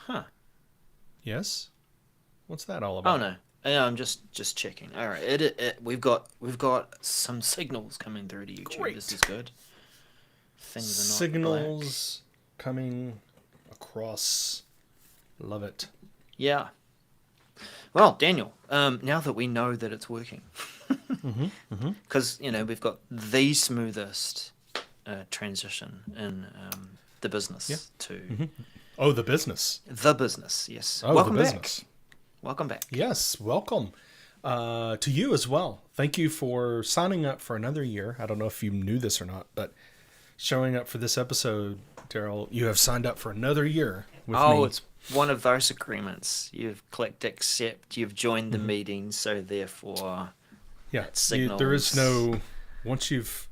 Huh. Yes? What's that all Oh about? no. Yeah, I'm just checking. All right. We've got some signals coming through to YouTube. This Great. is good. Things are not black. Signals coming across. Love it. Yeah. Well, Daniel, now that we know that it's working, Mm-hmm. Mm-hmm. because we've got the smoothest transition in the Yeah. business to Mm-hmm. Oh, the business. the business. Yes. Oh, the Welcome back. business. Welcome back. Yes, welcome to you as well. Thank you for signing up for another year. I don't know if you knew this or not, but showing up for this episode, Daryl, you have signed up for another year with Oh, me. it's one of those agreements. You've clicked accept. You've joined the Mm-hmm. meeting, so therefore Yeah, that there is signals. no, once you've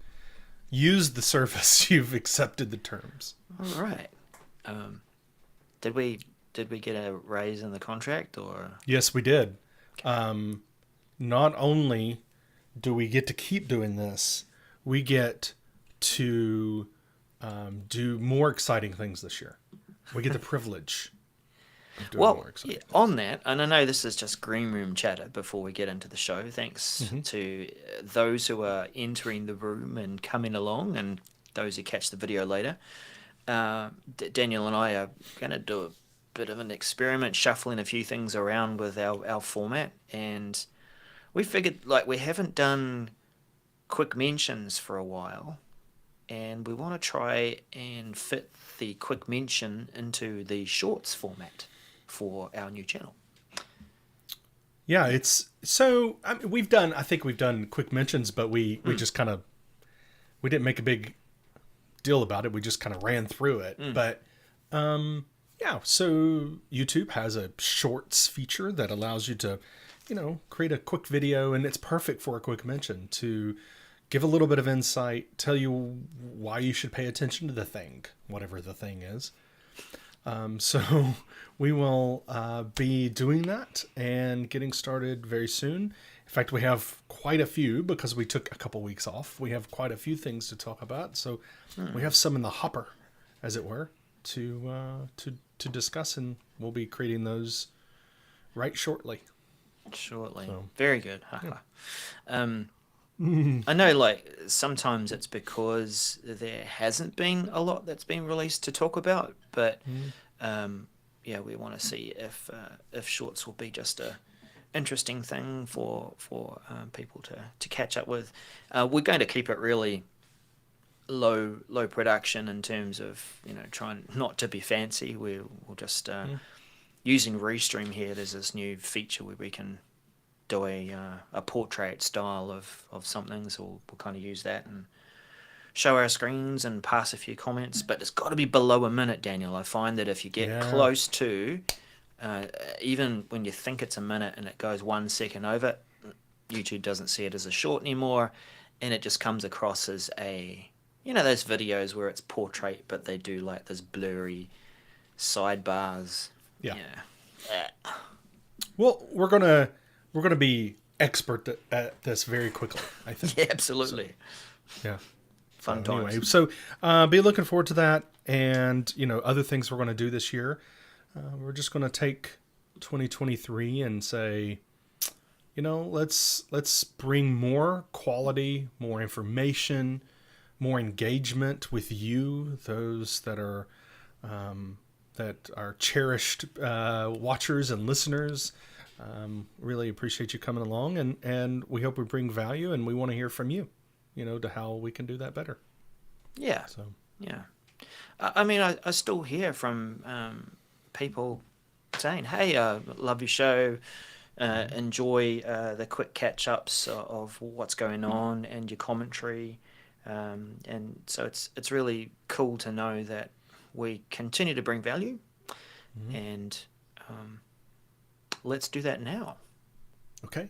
used the service, you've accepted the terms. All right. Um, did we get a raise in the contract or? Yes, we did. Okay. Um, Not only do we get to keep doing this, we get to do more exciting things this year. We get the privilege of doing Well, more yeah, exciting on things. that, and I know this is just green room chatter before we get into the show. Thanks Mm-hmm. to those who are entering the room and coming along, and those who catch the video later. Daniel and I are going to do a bit of an experiment, shuffling a few things around with our format, and we figured like we haven't done quick mentions for a while, and we want to try and fit the quick mention into the shorts format for our new channel. Yeah, it's so. I mean, we've done. I think we've done quick mentions, but we Mm, just kind of we didn't make a big deal about it. We just kind of ran through it. mm. But yeah, so YouTube has a shorts feature that allows you to, create a quick video, and it's perfect for a quick mention to give a little bit of insight, tell you why you should pay attention to the thing, whatever the thing is. So we will be doing that and getting started very soon. In fact, we have quite a few because we took a couple weeks off. We have quite a few things to talk about, so we have some in the hopper, as it were, to discuss, and we'll be creating those right shortly. Shortly. So Very good. yeah. Haha. um, I know, like, sometimes it's because there hasn't been a lot that's been released to talk about, but Mm. um, yeah, we want to see if shorts will be just a interesting thing for people to catch up with. We're going to keep it really low production in terms of trying not to be fancy. We'll just Mm. using Restream here. There's this new feature where we can do a portrait style of something, so we'll kind of use that and show our screens and pass a few comments, but it's got to be below a minute, Daniel. I find that if you get Yeah. close to, uh, even when you think it's a minute and it goes 1 second over, YouTube doesn't see it as a short anymore, and it just comes across as those videos where it's portrait, but they do like this blurry sidebars. Yeah. Yeah. Well, we're gonna be expert at this very quickly, I think. Yeah, So absolutely. yeah. Fun So anyway, times. so be looking forward to that, and other things we're going to do this year. We're just going to take 2023 and say, let's bring more quality, more information, more engagement with you, those that are cherished watchers and listeners. Really appreciate you coming along, and we hope we bring value, and we want to hear from you, to how we can do that better. Yeah, So, yeah. I mean, I still hear from people saying, "Hey, love your show. Enjoy the quick catch ups of what's going on and your commentary." And so it's really cool to know that we continue to bring value, mhm. and um, let's do that now. Okay.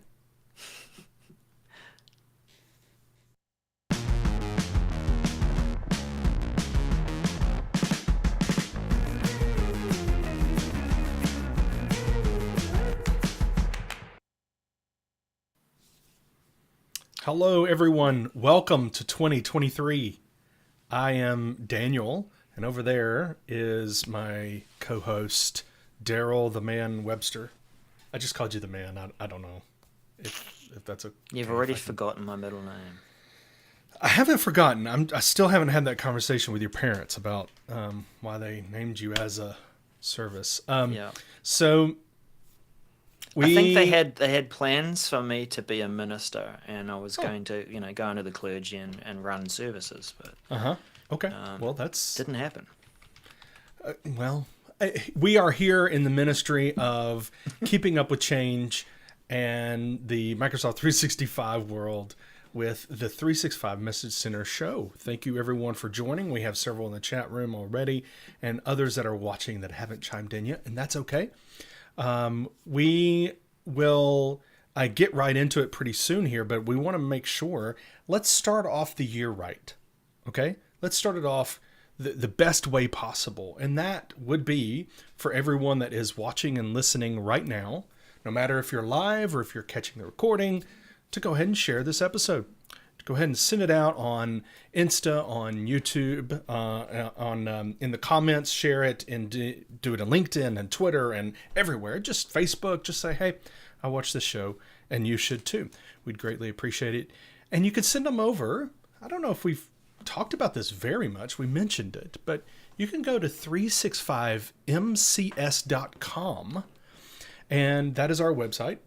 Hello, everyone. Welcome to 2023. I am Daniel, and over there is my co host, Daryl the Man Webster. I just called you the man. I don't know if that's a. You've already forgotten my middle name. I haven't forgotten. I still haven't had that conversation with your parents about why they named you as a service. Yeah. So I think they had plans for me to be a minister, and I was going to go into the clergy and run services, but okay. Well, that's didn't happen. We are here in the ministry of keeping up with change and the Microsoft 365 world with the 365 Message Center show. Thank you everyone for joining. We have several in the chat room already and others that are watching that haven't chimed in yet, and that's okay. We will get right into it pretty soon here, but we want to make sure, let's start off the year right. Okay? Let's start it off the best way possible. And that would be for everyone that is watching and listening right now, no matter if you're live or if you're catching the recording, to go ahead and share this episode. To go ahead and send it out on Insta, on YouTube, in the comments, share it, and do it on LinkedIn and Twitter and everywhere. Just Facebook, just say, hey, I watched this show, and you should too. We'd greatly appreciate it. And you could send them over. I don't know if we've talked about this very much. We mentioned it, but you can go to 365mcs.com, and that is our website.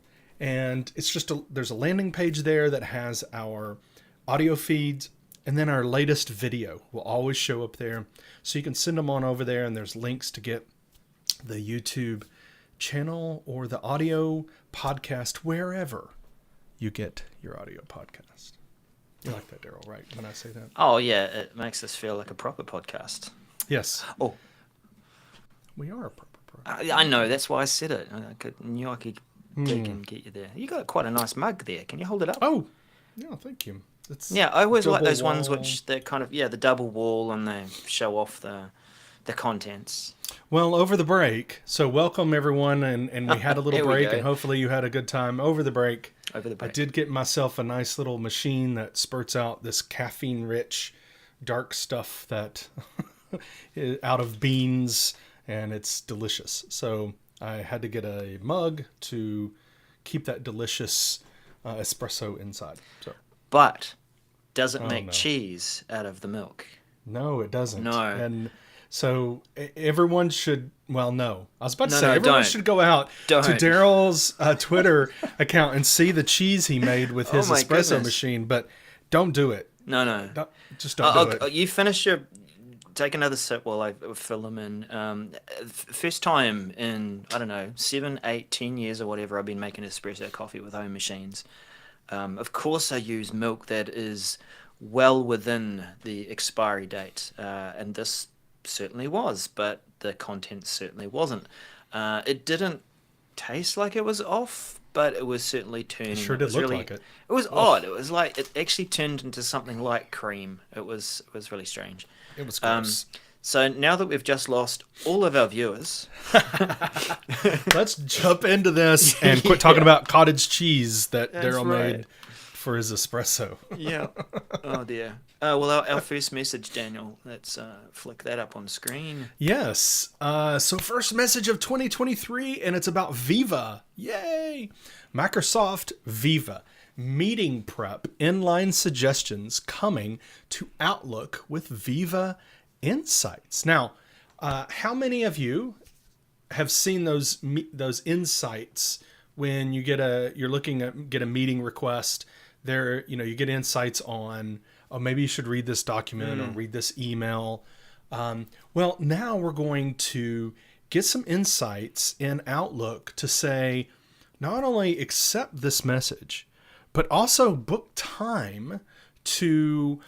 And it's just there's a landing page there that has our audio feeds, and then our latest video will always show up there. So you can send them on over there, and there's links to get the YouTube channel or the audio podcast wherever you get your audio podcast. You like that, Daryl, right? When I say that? Oh, yeah. It makes us feel like a proper podcast. Yes. Oh. We are a proper podcast. I know. That's why I said it. I knew I could dig and get you there. You got quite a nice mug there. Can you hold it up? Oh, yeah. Thank you. I always like those wall. ones which they're kind of, the double wall, and they show off the contents. Well, over the break, so welcome everyone, and we had a little break, go. and hopefully you had a good time over the break. Over the break. I did get myself a nice little machine that spurts out this caffeine-rich, dark stuff that out of beans, and it's delicious. So I had to get a mug to keep that delicious espresso inside. But does it make cheese out of the milk? No, it doesn't. No. And so everyone should, no. I was about to say, No, everyone don't. should go out to Daryl's Twitter account and see the cheese he made with his espresso machine, but don't do it. No. Just don't do it. You finish take another sip while I fill them in. First time in, 7, 8, 10 years or whatever, I've been making espresso coffee with home machines. Of course I use milk that is well within the expiry date, and this certainly was, but the content certainly wasn't. It didn't taste like it was off, but it was certainly turning. It sure did look like it. It was odd. It was like it actually turned into something like cream. It was really strange. It was gross. So now that we've just lost all of our viewers, let's jump into this and quit talking about cottage cheese that Daryl made for his espresso. Yeah. Oh dear. Well, our first message, Daniel. Let's flick that up on screen. Yes. So first message of 2023, and it's about Viva. Yay! Microsoft Viva. Meeting prep inline suggestions coming to Outlook with Viva Insights. Now, how many of you have seen those insights when you get a meeting request? There, you get insights on, maybe you should read this document or read this email. Well, now we're going to get some insights in Outlook to say, not only accept this message, but also book time to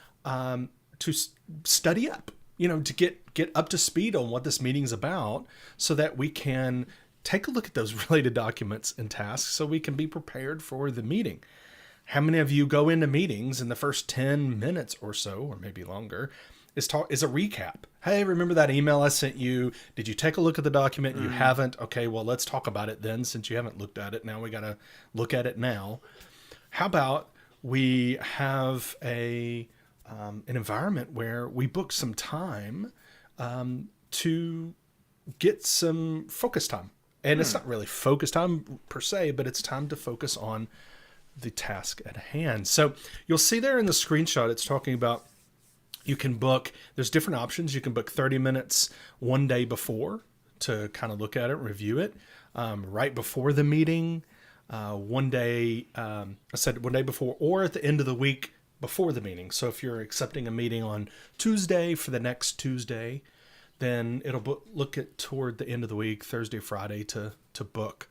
study up, to get up to speed on what this meeting's about, so that we can take a look at those related documents and tasks so we can be prepared for the meeting. How many of you go into meetings in the first 10 minutes or so, or maybe longer, is a recap? Hey, remember that email I sent you? Did you take a look at the document? You haven't? Okay, well, let's talk about it then, since you haven't looked at it. Now we got to look at it now. How about we have an environment where we book some time to get some focus time. And it's not really focus time per se, but it's time to focus on the task at hand. So you'll see there in the screenshot, it's talking about you can book, there's different options. You can book 30 minutes one day before to kind of look at it, review it, right before the meeting, one day, I said one day before, or at the end of the week before the meeting. So if you're accepting a meeting on Tuesday for the next Tuesday, then it'll look at toward the end of the week, Thursday, Friday, to book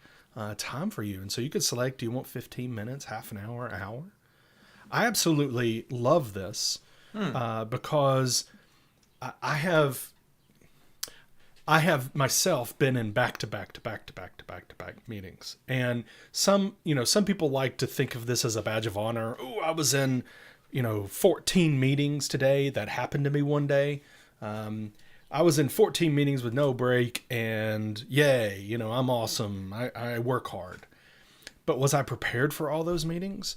time for you. And so you could select, do you want 15 minutes, half an hour, hour? I absolutely love this because I have myself been in back-to-back meetings. And some people like to think of this as a badge of honor. Oh, I was in, 14 meetings today that happened to me one day. I was in 14 meetings with no break, and yay, I'm awesome. I work hard. But was I prepared for all those meetings?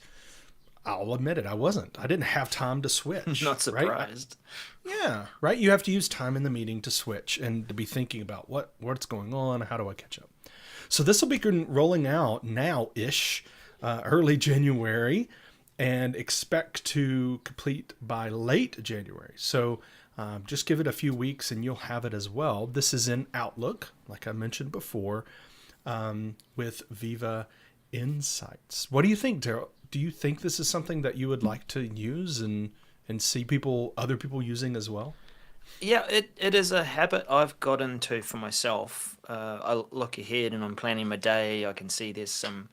I'll admit it, I wasn't. I didn't have time to switch. Not surprised. Right? Yeah, right? You have to use time in the meeting to switch and to be thinking about what's going on, how do I catch up? So this will be rolling out now-ish, early January, and expect to complete by late January. So just give it a few weeks and you'll have it as well. This is in Outlook, like I mentioned before, with Viva Insights. What do you think, Daryl? Do you think this is something that you would like to use and see other people using as well? Yeah, it is a habit I've got into for myself. I look ahead and I'm planning my day. I can see there's some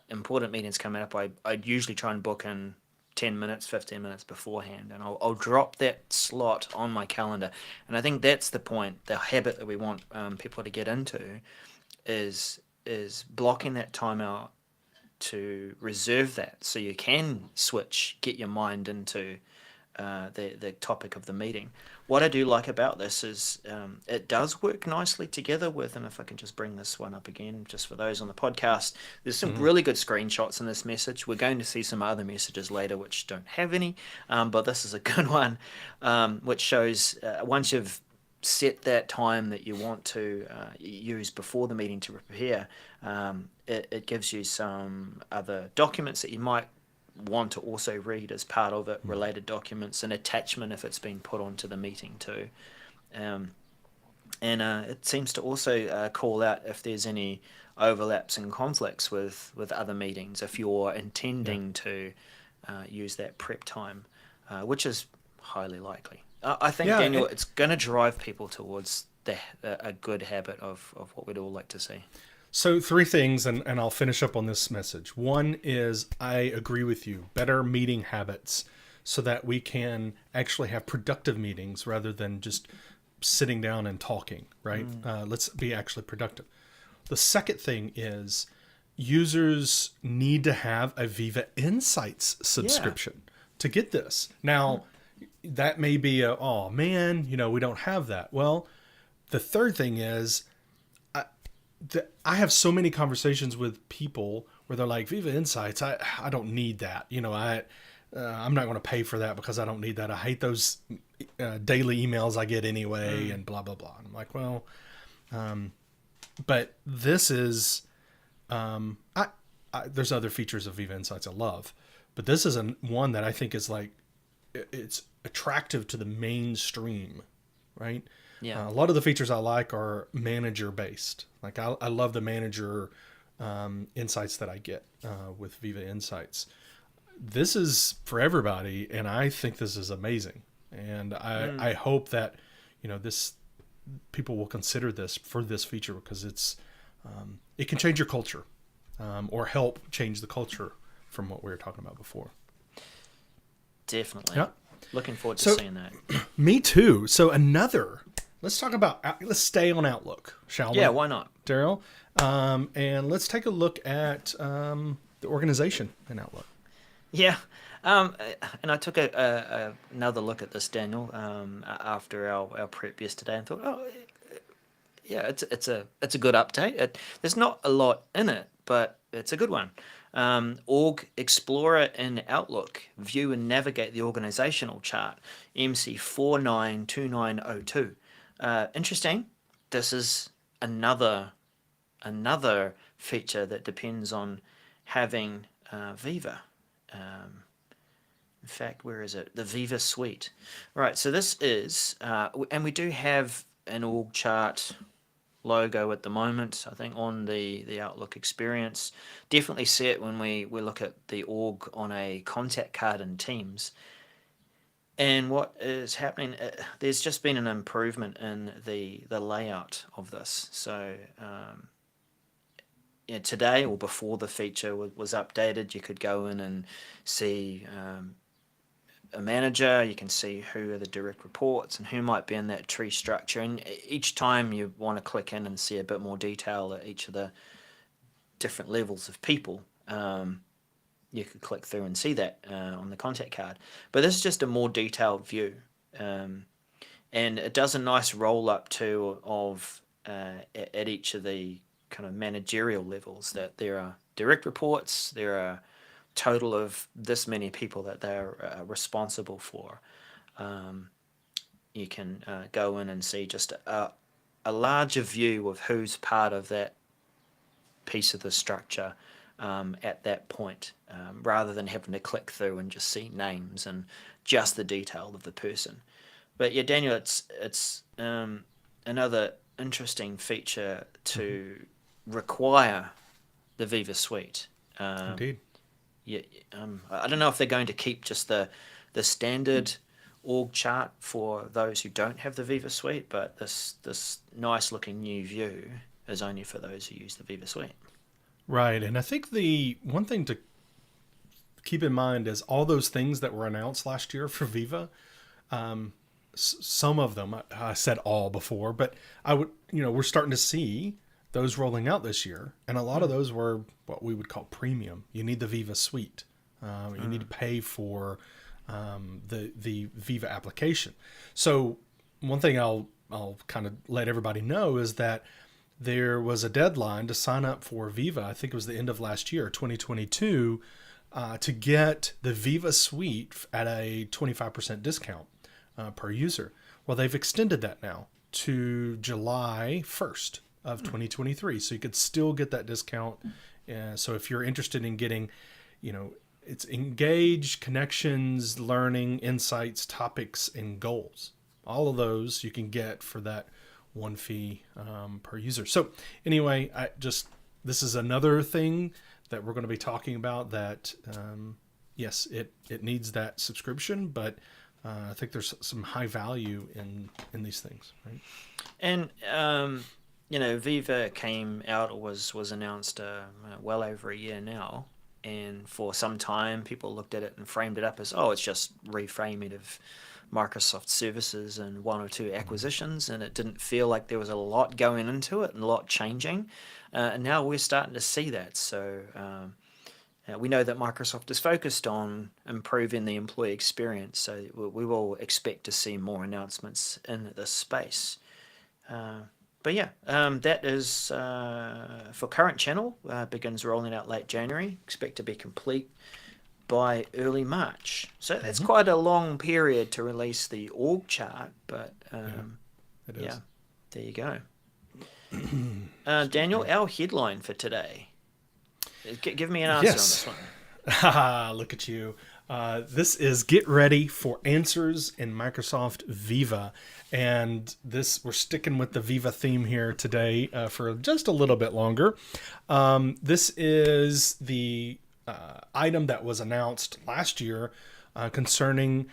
important meetings coming up. I'd usually try and book in 10 minutes, 15 minutes beforehand, and I'll drop that slot on my calendar. And I think that's the point, the habit that we want people to get into is blocking that time out to reserve that so you can switch, get your mind into the topic of the meeting. What I do like about this is it does work nicely together with, and if I can just bring this one up again, just for those on the podcast, there's some really good screenshots in this message. We're going to see some other messages later which don't have any, but this is a good one, which shows once you've set that time that you want to use before the meeting to prepare, it gives you some other documents that you might want to also read as part of it, related documents, an attachment if it's been put onto the meeting too. And it seems to also call out if there's any overlaps and conflicts with other meetings, if you're intending to use that prep time, which is highly likely. I think, Daniel, it's going to drive people towards a good habit of what we'd all like to see. So 3 things, and I'll finish up on this message. One is I agree with you, better meeting habits so that we can actually have productive meetings rather than just sitting down and talking, right? Let's be actually productive. The second thing is users need to have a Viva Insights subscription to get this. Now, that may be oh man, we don't have that. Well, the third thing is I have so many conversations with people where they're like, Viva Insights, I don't need that. I'm not going to pay for that because I don't need that. I hate those daily emails I get anyway and blah, blah, blah. And I'm like, well, but this is, there's other features of Viva Insights I love, but this is one that I think is like, it's attractive to the mainstream, right? Yeah. A lot of the features I like are manager based. Like I love the manager insights that I get with Viva Insights. This is for everybody, and I think this is amazing. And I hope that this people will consider this for this feature because it can change your culture or help change the culture from what we were talking about before. Definitely. Yeah. Looking forward to seeing that. Me too. So let's stay on Outlook, shall we? Yeah, why not? Daryl. And let's take a look at the organization in Outlook. Yeah. And I took another look at this, Daniel, after our prep yesterday and thought, yeah, it's a good update. There's not a lot in it, but it's a good one. Org Explorer in Outlook, view and navigate the organizational chart, MC492902. Interesting. This is another feature that depends on having Viva. In fact, where is it? The Viva Suite. Right, so this is, and we do have an org chart logo at the moment, I think, on the Outlook experience. Definitely see it when we look at the org on a contact card in Teams. And what is happening, there's just been an improvement in the layout of this. So today, or before the feature was updated, you could go in and see a manager, you can see who are the direct reports and who might be in that tree structure. And each time you want to click in and see a bit more detail at each of the different levels of people, you could click through and see that on the contact card. But this is just a more detailed view. And it does a nice roll up too of at each of the kind of managerial levels, that there are direct reports, there are total of this many people that they're responsible for. You can go in and see just a larger view of who's part of that piece of the structure at that point, rather than having to click through and just see names and just the detail of the person. But yeah, Daniel, it's another interesting feature to require the Viva Suite. Indeed. Yeah, I don't know if they're going to keep just the standard org chart for those who don't have the Viva Suite, but this nice looking new view is only for those who use the Viva Suite. Right, and I think the one thing to keep in mind is all those things that were announced last year for Viva. Some of them, I said all before, but we're starting to see those rolling out this year, and a lot of those were what we would call premium. You need the Viva Suite. You need to pay for the Viva application. So one thing I'll kind of let everybody know is that there was a deadline to sign up for Viva. I think it was the end of last year, 2022, to get the Viva Suite at a 25% discount per user. Well, they've extended that now to July 1st of 2023. So you could still get that discount. So if you're interested in getting, it's Engage, Connections, Learning, Insights, Topics, and Goals. All of those you can get for that one fee per user. So anyway, this is another thing that we're going to be talking about that, yes, it needs that subscription, but I think there's some high value in these things, right? And Viva came out, or was announced well over a year now, and for some time people looked at it and framed it up as, it's just reframing of Microsoft services and one or two acquisitions, and it didn't feel like there was a lot going into it and a lot changing. And now we're starting to see that. So we know that Microsoft is focused on improving the employee experience, so we will expect to see more announcements in this space. But yeah, that is for current channel. Begins rolling out late January. Expect to be complete by early March. So that's quite a long period to release the org chart, but it is. Yeah, there you go. Daniel, our headline for today. Give me an answer on this one. Look at you. This is Get Ready for Answers in Microsoft Viva. And we're sticking with the Viva theme here today for just a little bit longer. This is the item that was announced last year concerning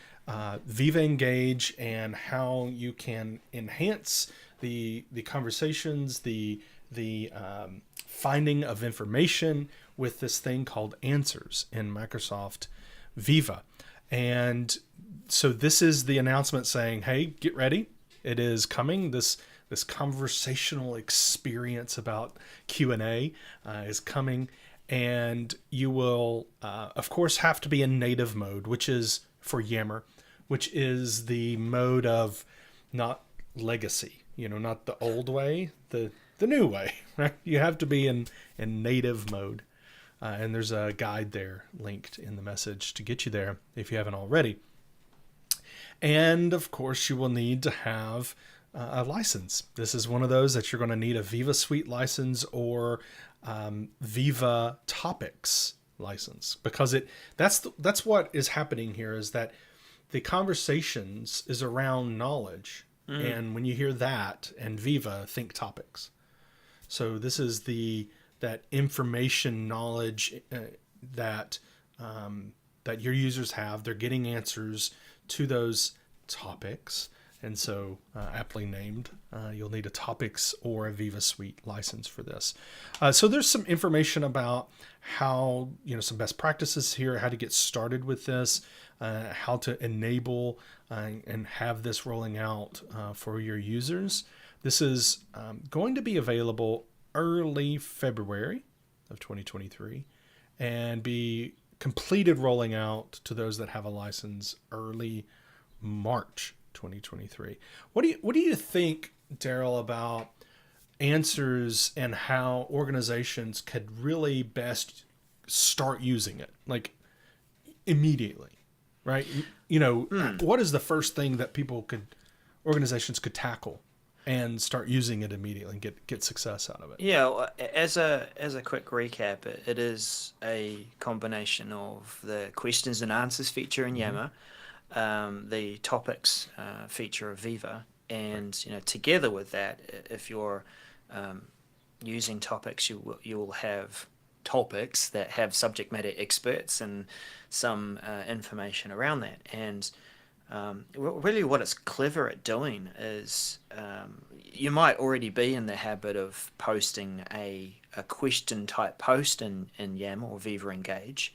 Viva Engage and how you can enhance the conversations, the finding of information with this thing called Answers in Microsoft Viva. And so this is the announcement saying, hey, get ready. It is coming. This conversational experience about Q&A is coming. And you will, of course, have to be in native mode, which is for Yammer, which is the mode of not legacy, not the old way, the new way, right? You have to be in native mode. And there's a guide there linked in the message to get you there if you haven't already. And of course, you will need to have a license. This is one of those that you're going to need a Viva Suite license or Viva Topics license, because that's what is happening here, is that the conversations is around knowledge. And when you hear that and Viva, think topics. So this is that information knowledge that your users have. They're getting answers to those topics. And so aptly named, you'll need a Topics or a Viva Suite license for this. So there's some information about how, some best practices here, how to get started with this, how to enable and have this rolling out for your users. This is going to be available early February of 2023 and be completed rolling out to those that have a license early March 2023. What do you think, Daryl, about answers and how organizations could really best start using it, like immediately, right? What is the first thing that organizations could tackle and start using it immediately and get success out of it? Yeah, well, as a quick recap, it is a combination of the questions and answers feature in Yammer, the topics feature of Viva, and together with that, if you're using topics, you will have topics that have subject matter experts and some information around that. And really what it's clever at doing is you might already be in the habit of posting a question type post in Yammer or Viva Engage,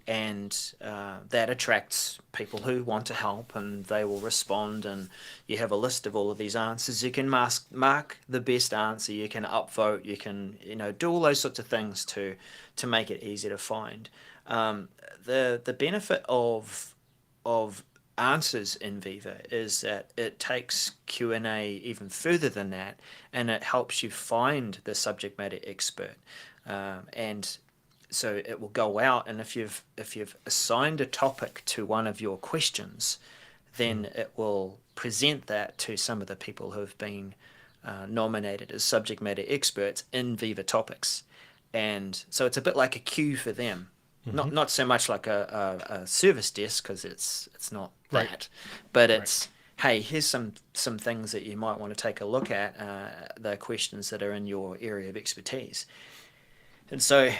and that attracts people who want to help, and they will respond, and you have a list of all of these answers. You can mark the best answer, you can upvote, you can do all those sorts of things to make it easy to find. The benefit of answers in Viva is that it takes Q&A even further than that, and it helps you find the subject matter expert, and so it will go out, and if you've assigned a topic to one of your questions, then it will present that to some of the people who have been nominated as subject matter experts in Viva Topics, and so it's a bit like a queue for them. Not so much like a service desk, because it's not that, but it's hey, here's some things that you might want to take a look at, the questions that are in your area of expertise. And so,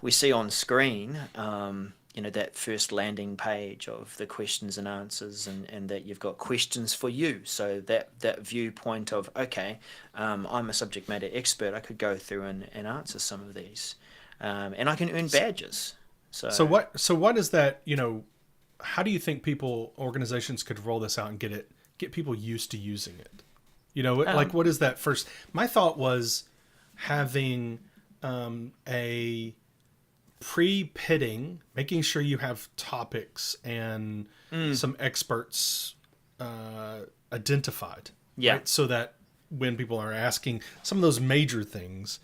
we see on screen, that first landing page of the questions and answers, and that you've got questions for you. So that viewpoint of, okay, I'm a subject matter expert, I could go through and answer some of these, and I can earn badges. So what is that? How do you think organizations could roll this out and get people used to using it? Like what is that first? My thought was having a pre-pitting, making sure you have topics and some experts identified, right? So that when people are asking some of those major things,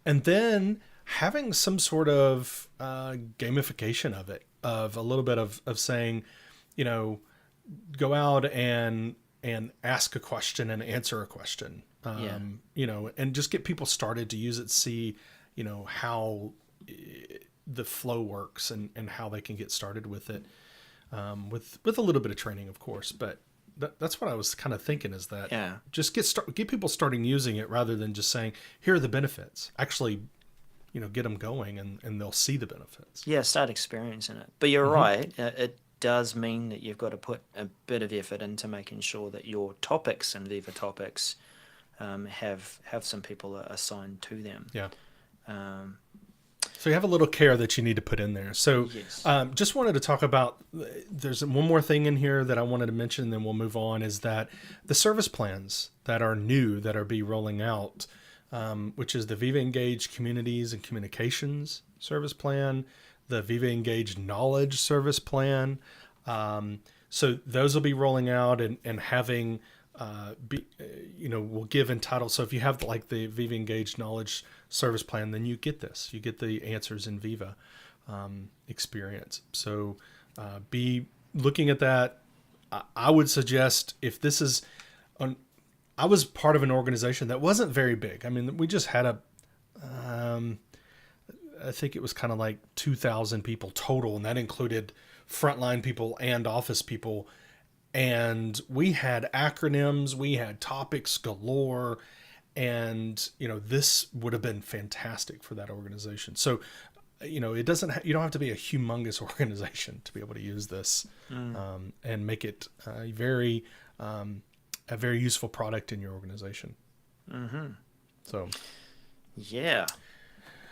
and then having some sort of gamification of it, of a little bit of saying, go out and ask a question and answer a question, and just get people started to use it, see, how the flow works and how they can get started with it, with a little bit of training, of course. But that's what I was kind of thinking, is that just get people starting using it, rather than just saying, here are the benefits. Actually, get them going, and they'll see the benefits. Yeah, start experiencing it. But you're right. It does mean that you've got to put a bit of effort into making sure that your topics and Viva Topics have some people assigned to them. Yeah. So you have a little care that you need to put in there. So yes. Just wanted to talk about, there's one more thing in here that I wanted to mention, and then we'll move on, is that the service plans that are new, that are rolling out, which is the Viva Engage Communities and Communications Service Plan, the Viva Engage Knowledge Service Plan. So those will be rolling out and having, will give entitled. So if you have like the Viva Engage Knowledge Service Plan, then you get this. You get the answers in Viva experience. So be looking at that. I would suggest, if this is I was part of an organization that wasn't very big. I mean, we just had I think it was kind of like 2,000 people total, and that included frontline people and office people. And we had acronyms, we had topics galore, and this would have been fantastic for that organization. So, it doesn't. You don't have to be a humongous organization to be able to use this and make it a very useful product in your organization. Mm-hmm. So, yeah.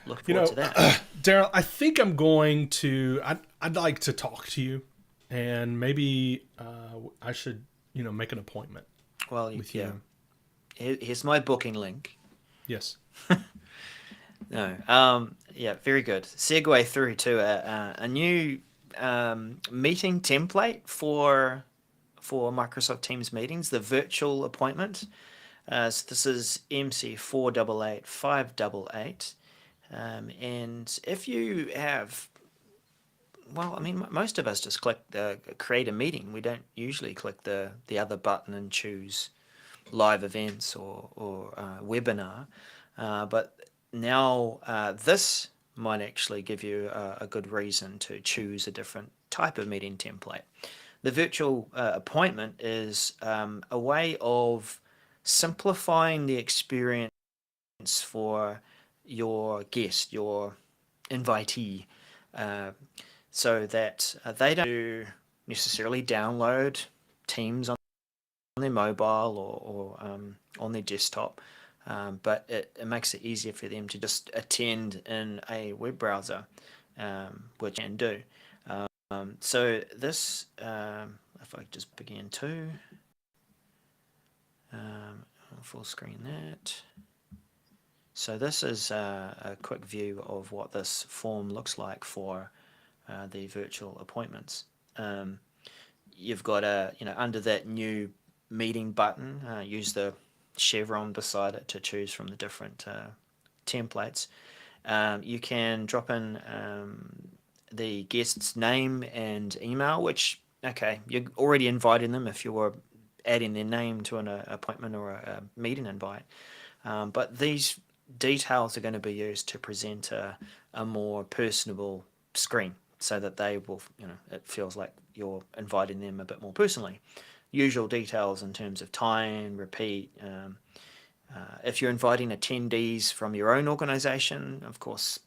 Look forward to that. Daryl, I think I'm going to. I'd like to talk to you, and maybe I should, make an appointment. Well, with you. Here's my booking link. Yes. No. Yeah. Very good. Segue through to a new meeting template for Microsoft Teams meetings, the virtual appointment. So this is MC488588. And if you have, well, I mean, most of us just click the create a meeting. We don't usually click the other button and choose live events or webinar. But now this might actually give you a good reason to choose a different type of meeting template. The virtual appointment is a way of simplifying the experience for your guest, your invitee, so that they don't necessarily download Teams on their mobile or on their desktop, but it makes it easier for them to just attend in a web browser, which can do. So this, if I just begin to full screen that. So this is a quick view of what this form looks like for the virtual appointments. You've got under that new meeting button, use the chevron beside it to choose from the different templates. You can drop in the guest's name and email, which, okay, you're already inviting them if you're adding their name to an appointment or a meeting invite. But these details are going to be used to present a more personable screen so that they will, it feels like you're inviting them a bit more personally. Usual details in terms of time, repeat. If you're inviting attendees from your own organization, of course,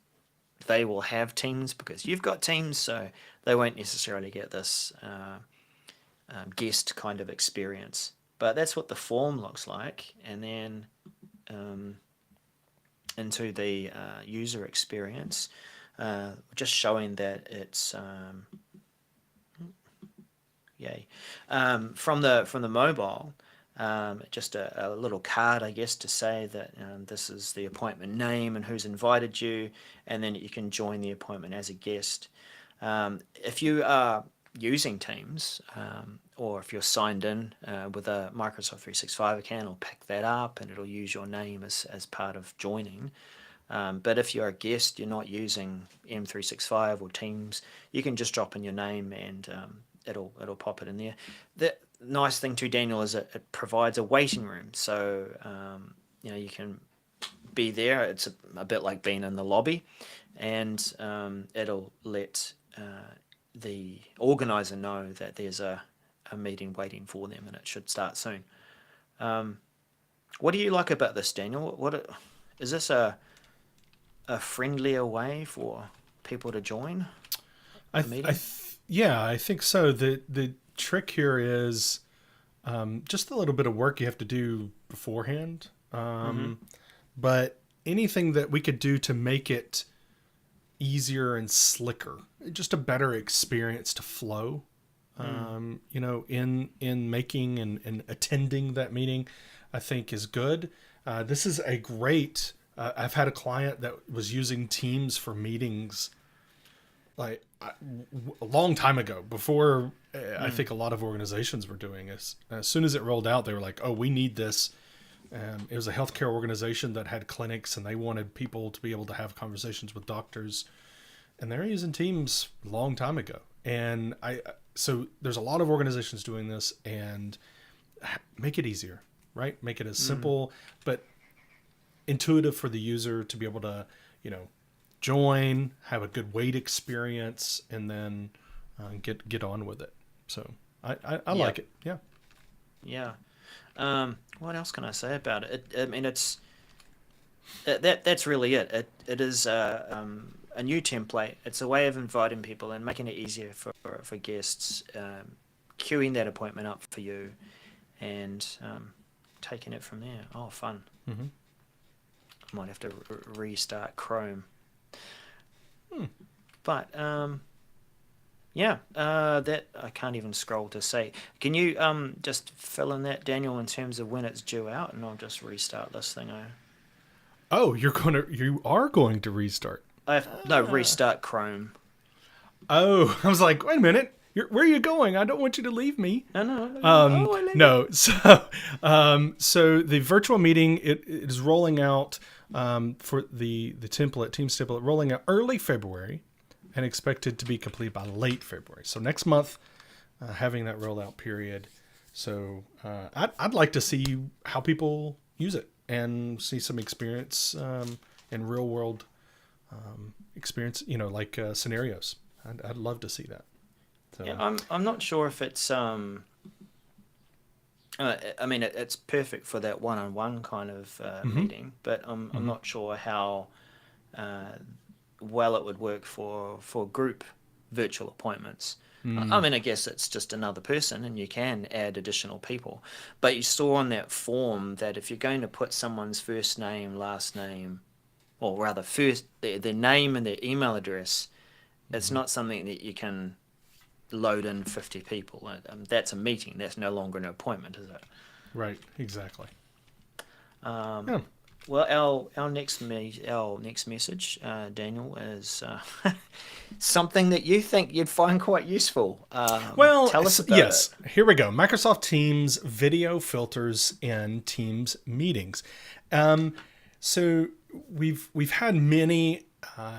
they will have Teams because you've got Teams, so they won't necessarily get this guest kind of experience. But that's what the form looks like. And then into the user experience, just showing that it's from the mobile, just a little card, I guess, to say that this is the appointment name and who's invited you, and then you can join the appointment as a guest. If you are using Teams, or if you're signed in with a Microsoft 365 account, it'll pick that up and it'll use your name as part of joining. But if you're a guest, you're not using M365 or Teams, you can just drop in your name and it'll pop it in there. The nice thing too, Daniel, is it provides a waiting room, so you can be there. It's a bit like being in the lobby, and it'll let the organizer know that there's a meeting waiting for them and it should start soon. What do you like about this, Daniel? Is this a friendlier way for people to join a meeting? I think so. The trick here is just a little bit of work you have to do beforehand. But anything that we could do to make it easier and slicker, just a better experience to flow, in making and attending that meeting, I think is good. This is a great, I've had a client that was using Teams for meetings like a long time ago, before I think a lot of organizations were doing this. As soon as it rolled out, they were like, oh, we need this. It was a healthcare organization that had clinics, and they wanted people to be able to have conversations with doctors, and they were using Teams a long time ago. So there's a lot of organizations doing this, and make it easier. right? Make it as simple but intuitive for the user to be able to, join, have a good wait experience, and then get on with it. So I like it. Yeah. Yeah. What else can I say about it? I mean, that's really it. It is a new template. It's a way of inviting people and making it easier for guests, queuing that appointment up for you, and taking it from there. Oh, fun. Mm-hmm. I might have to restart Chrome. But that I can't even scroll to say. Can you just fill in that, Daniel, in terms of when it's due out, and I'll just restart this thing. Oh, you are going to restart. Restart Chrome. Oh, I was like, wait a minute. Where are you going? I don't want you to leave me. No. No. So the virtual meeting, it is rolling out for the template, Teams template, rolling out early February and expected to be complete by late February. So next month, having that rollout period. So I'd like to see how people use it and see some experience in real world experience, like scenarios. I'd love to see that. So. Yeah, I'm not sure if it's I mean it's perfect for that one-on-one kind of meeting, but I'm not sure how well it would work for group virtual appointments. I mean, I guess it's just another person, and you can add additional people. But you saw on that form that if you're going to put someone's first name, last name, or rather first their name and their email address, it's not something that you can load in 50 people. That's a meeting. That's no longer an appointment, is it? Right. Exactly. Well, our next message, Daniel, is something that you think you'd find quite useful. Tell us about it. Here we go. Microsoft Teams video filters in Teams meetings. So we've had many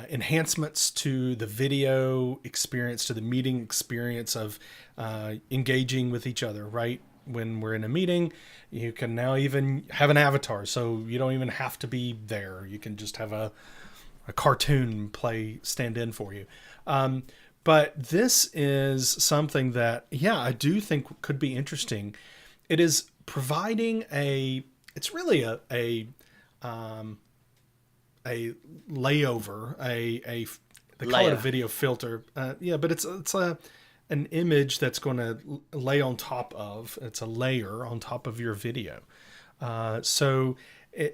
enhancements to the video experience, to the meeting experience of engaging with each other, right? When we're in a meeting, you can now even have an avatar, so you don't even have to be there. You can just have a cartoon stand in for you. But this is something that, I do think could be interesting. It is providing it's really a layover, they call it a video filter. But it's an image that's going to lay on top of, it's a layer on top of your video. So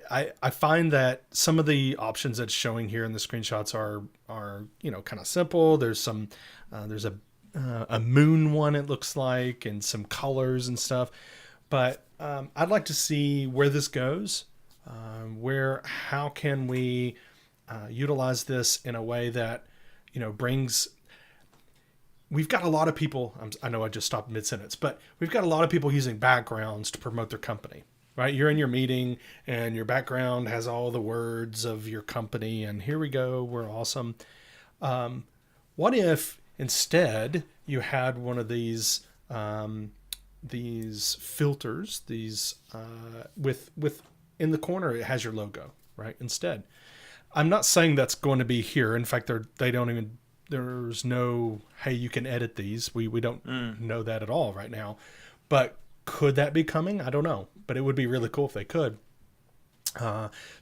I find that some of the options that's showing here in the screenshots are kind of simple. There's a moon one, it looks like, and some colors and stuff. But I'd like to see where this goes. How can we utilize this in a way that brings. We've got a lot of people. I know I just stopped mid-sentence, but we've got a lot of people using backgrounds to promote their company. Right? You're in your meeting, and your background has all the words of your company, and here we go, we're awesome. What if instead you had one of these filters, with in the corner it has your logo, right? Instead, I'm not saying that's going to be here. In fact, they don't even. There's no, hey, you can edit these. We don't know that at all right now. But could that be coming? I don't know. But it would be really cool if they could.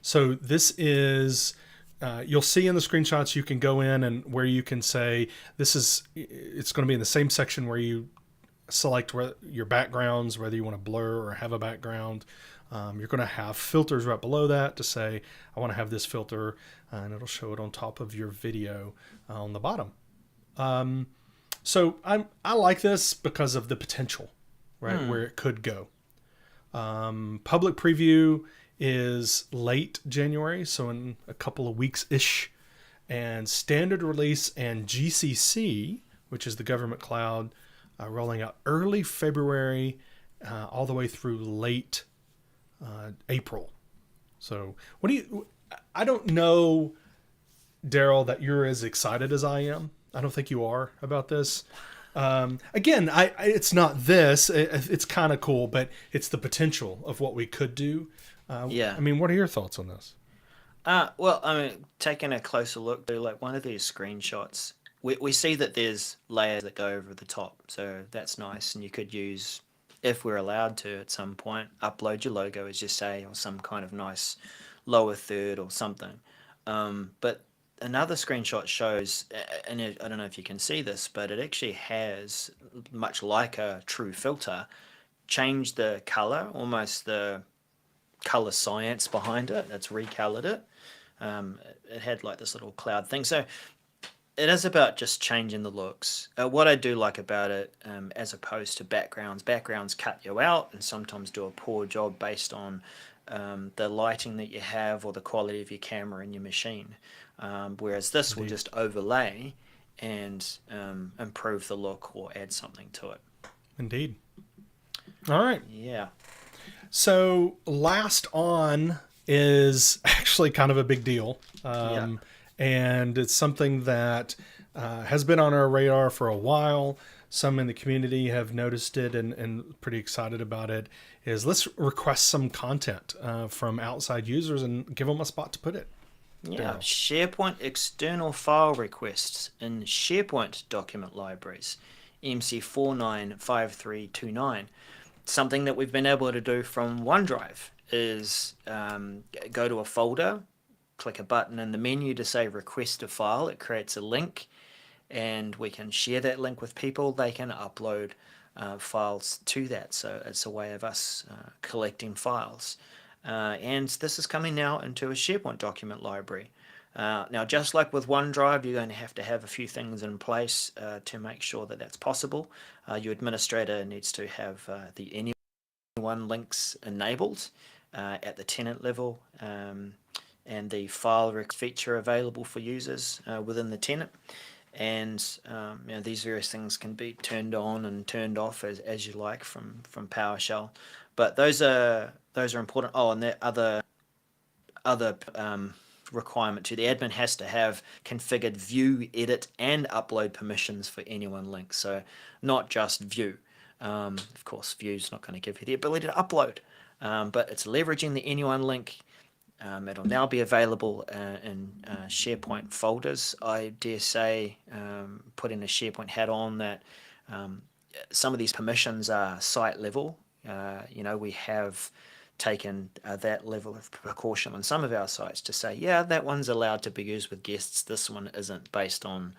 So this is, you'll see in the screenshots, you can go in and where you can say, it's going to be in the same section where you select your backgrounds, whether you want to blur or have a background. You're going to have filters right below that to say, I want to have this filter, and it'll show it on top of your video on the bottom. So I like this because of the potential, right, where it could go. Public preview is late January, so in a couple of weeks-ish. And standard release and GCC, which is the government cloud, rolling out early February all the way through late April. So I don't know, Daryl, that you're as excited as I am. I don't think you are about this. Again, it's not this. It's kind of cool, but it's the potential of what we could do. Yeah. I mean, what are your thoughts on this? Well, I mean, taking a closer look to like one of these screenshots, we see that there's layers that go over the top, so that's nice. And you could use, if we're allowed to at some point, upload your logo as you say, or some kind of nice lower third or something. But another screenshot shows, and I don't know if you can see this, but it actually has, much like a true filter, changed the color, almost the color science behind it. It's recolored it. It had like this little cloud thing. So it is about just changing the looks. What I do like about it, as opposed to backgrounds cut you out and sometimes do a poor job based on the lighting that you have or the quality of your camera and your machine. Whereas this will just overlay and improve the look or add something to it. Indeed. All right. Yeah. So last on is actually kind of a big deal. And it's something that has been on our radar for a while. Some in the community have noticed it and pretty excited about it, is let's request some content from outside users and give them a spot to put it. Yeah, SharePoint external file requests in SharePoint document libraries, MC495329. Something that we've been able to do from OneDrive is go to a folder, click a button in the menu to say request a file. It creates a link, and we can share that link with people. They can upload files to that. So it's a way of us collecting files. And this is coming now into a SharePoint document library. Now, just like with OneDrive, you're going to have a few things in place to make sure that that's possible. Your administrator needs to have the anyone links enabled at the tenant level, and the file feature available for users within the tenant. And these various things can be turned on and turned off as you like from PowerShell. But those are important. Oh, and the other requirement too. The admin has to have configured view, edit, and upload permissions for anyone links. So not just view. Of course, view's not going to give you the ability to upload, but it's leveraging the anyone link. It'll now be available in SharePoint folders. I dare say, putting a SharePoint hat on, that some of these permissions are site level. We have taken that level of precaution on some of our sites to say, yeah, that one's allowed to be used with guests. This one isn't, based on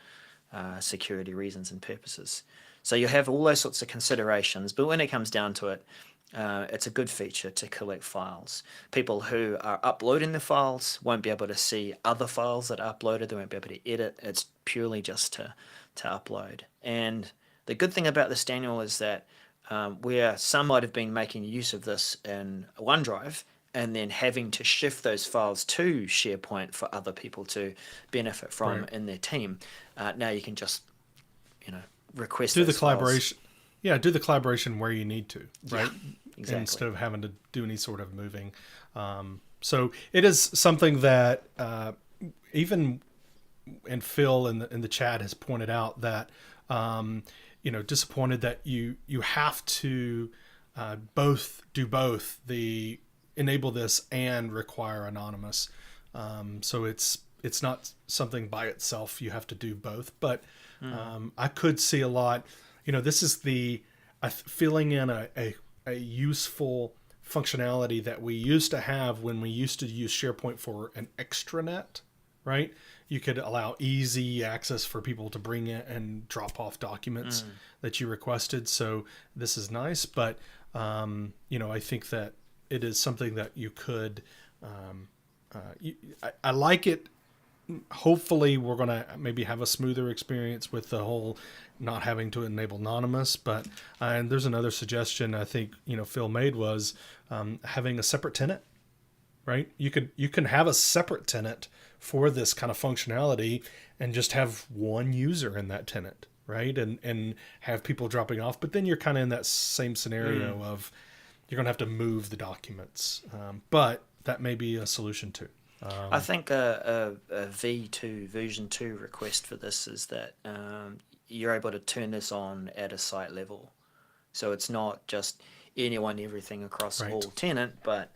security reasons and purposes. So you have all those sorts of considerations, but when it comes down to it, it's a good feature to collect files. People who are uploading the files won't be able to see other files that are uploaded. They won't be able to edit. It's purely just to upload. And the good thing about this, Daniel, is that where some might have been making use of this in OneDrive and then having to shift those files to SharePoint for other people to benefit from in their team, now you can just request do those the collaboration. files. Yeah, do the collaboration where you need to, right? Yeah, exactly. Instead of having to do any sort of moving. So it is something that even, and Phil in the chat has pointed out that disappointed that you have to do both the enable this and require anonymous. So it's not something by itself. You have to do both, but I could see a lot. This is filling in a useful functionality that we used to have when we used to use SharePoint for an extranet, right? You could allow easy access for people to bring in and drop off documents that you requested. So this is nice, but I think that it is something that you could. I like it. Hopefully we're going to maybe have a smoother experience with the whole not having to enable anonymous, but and there's another suggestion I think Phil made was having a separate tenant, right? You can have a separate tenant for this kind of functionality and just have one user in that tenant, right? And have people dropping off, but then you're kind of in that same scenario of you're going to have to move the documents, but that may be a solution too. I think a V2 version 2 request for this is that you're able to turn this on at a site level. So it's not just anyone, everything across Right. all tenant, but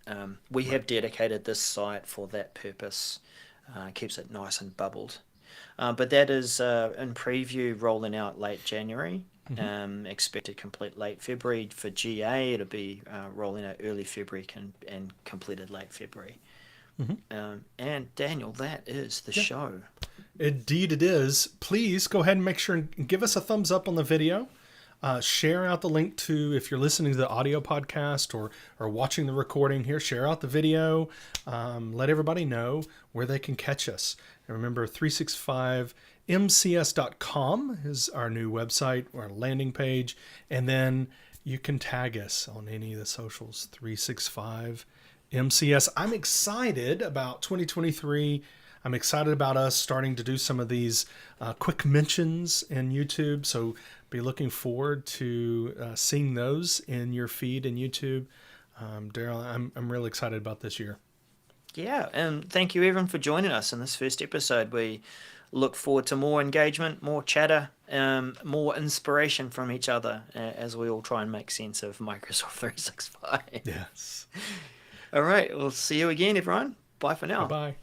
we have dedicated this site for that purpose. Keeps it nice and bubbled. But that is in preview, rolling out late January. Expected complete late February. For GA, it'll be rolling out early February and completed late February. And Daniel, that is the show. Indeed it is. Please go ahead and make sure and give us a thumbs up on the video. Share out the link to, if you're listening to the audio podcast or watching the recording here, share out the video. Let everybody know where they can catch us. And remember, 365mcs.com is our new website, our landing page. And then you can tag us on any of the socials, 365mcs. I'm excited about 2023. I'm excited about us starting to do some of these quick mentions in YouTube. So be looking forward to seeing those in your feed in YouTube. Daryl, I'm really excited about this year. Yeah, and thank you everyone for joining us in this first episode. We look forward to more engagement, more chatter, more inspiration from each other as we all try and make sense of Microsoft 365. Yes. All right, we'll see you again, everyone. Bye for now. Bye-bye.